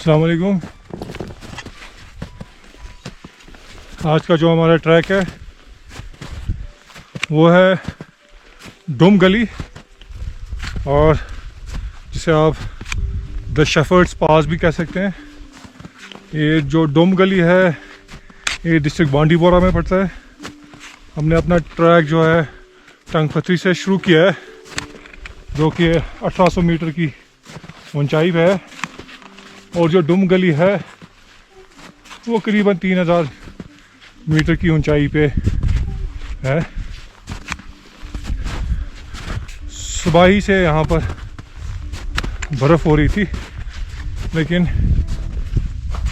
अस्सलाम वालेकुम। आज का जो हमारा ट्रैक है वो है डुमगली, और जिसे आप द शेफर्ड्स पास भी कह सकते हैं। ये जो डुमगली है ये डिस्ट्रिक्ट बांडीपोरा में पड़ता है। हमने अपना ट्रैक जो है टंगपत्री से शुरू किया है, जो कि 1800 मीटर की ऊंचाई पे है, और जो डुमगली है वो करीबन 3000 मीटर की ऊंचाई पे है। सुबह ही से यहाँ पर बर्फ़ हो रही थी, लेकिन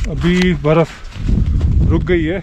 अभी बर्फ़ रुक गई है।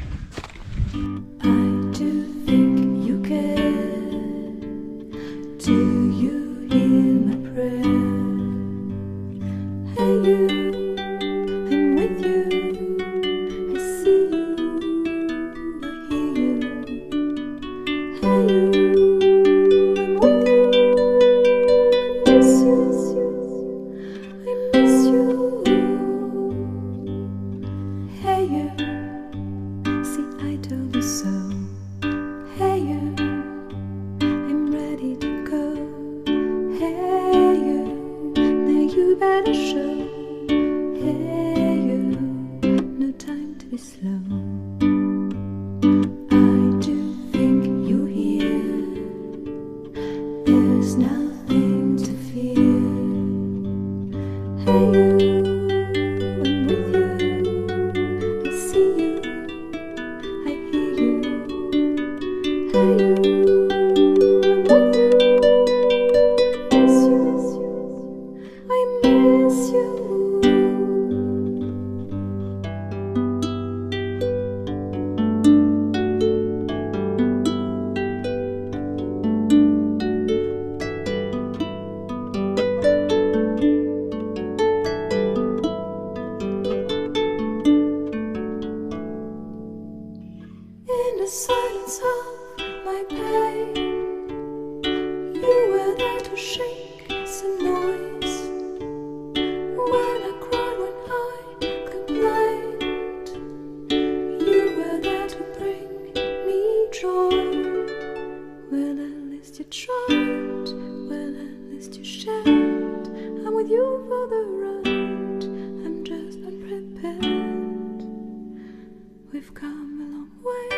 We've come a long way,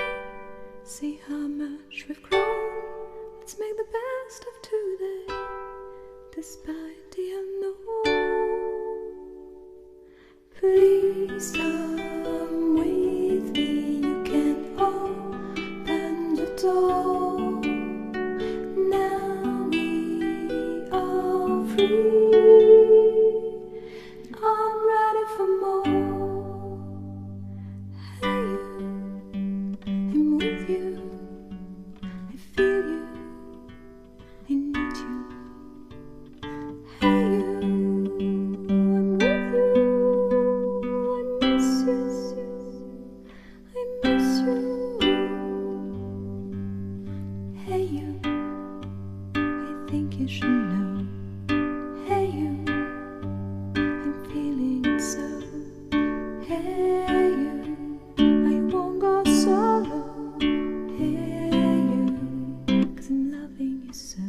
see how much we've grown. Let's make the best of today, despite the unknown. Please come with me, you can open the door. Now we are free, I'm ready for more. So